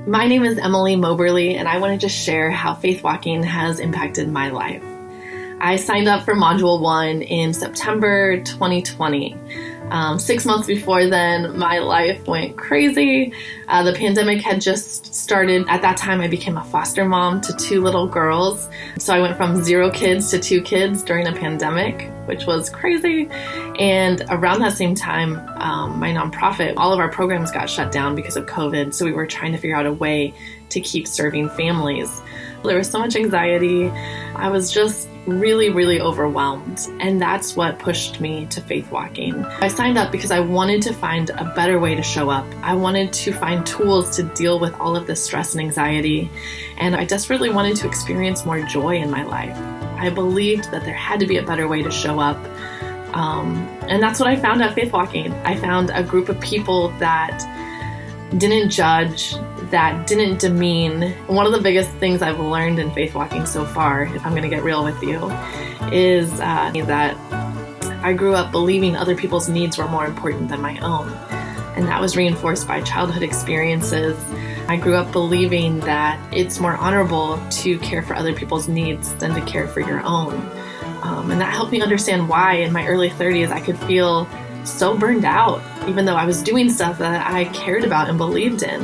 My name is Emily Moberly, and I want to just share how Faithwalking has impacted my life. I signed up for Module 1 in September 2020. 6 months before then, my life went crazy. The pandemic had just started. At that time, I became a foster mom to 2 little girls. So I went from 0 kids to 2 kids during a pandemic, which was crazy. And around that same time, my nonprofit, all of our programs got shut down because of COVID. So we were trying to figure out a way to keep serving families. There was so much anxiety. I was just really overwhelmed. And that's what pushed me to Faithwalking. I signed up because I wanted to find a better way to show up. I wanted to find tools to deal with all of this stress and anxiety. And I desperately wanted to experience more joy in my life. I believed that there had to be a better way to show up. And that's what I found at Faithwalking. I found a group of people that didn't judge, that didn't demean. One of the biggest things I've learned in Faithwalking so far, if I'm going to get real with you, is that I grew up believing other people's needs were more important than my own. And that was reinforced by childhood experiences. I grew up believing that it's more honorable to care for other people's needs than to care for your own. And that helped me understand why in my early 30s I could feel so burned out, even though I was doing stuff that I cared about and believed in.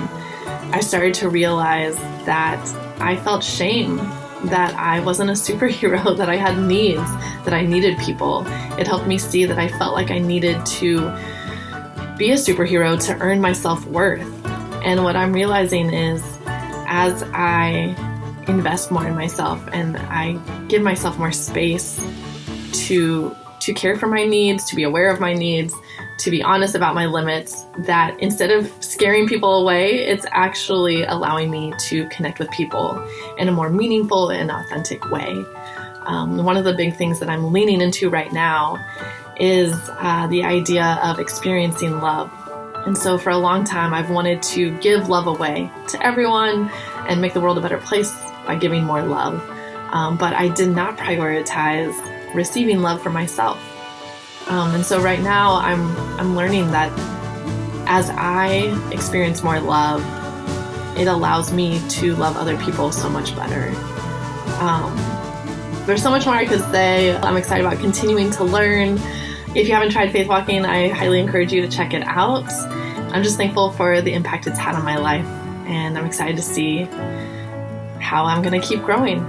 I started to realize that I felt shame, that I wasn't a superhero, that I had needs, that I needed people. It helped me see that I felt like I needed to be a superhero to earn my self-worth. And what I'm realizing is, as I invest more in myself and I give myself more space to care for my needs, to be aware of my needs, to be honest about my limits, that instead of scaring people away, it's actually allowing me to connect with people in a more meaningful and authentic way. One of the big things that I'm leaning into right now is the idea of experiencing love. And so for a long time, I've wanted to give love away to everyone and make the world a better place by giving more love. But I did not prioritize receiving love for myself. And so right now I'm learning that as I experience more love, it allows me to love other people so much better. There's so much more I could say. I'm excited about continuing to learn. If you haven't tried Faithwalking, I highly encourage you to check it out. I'm just thankful for the impact it's had on my life, and I'm excited to see how I'm going to keep growing.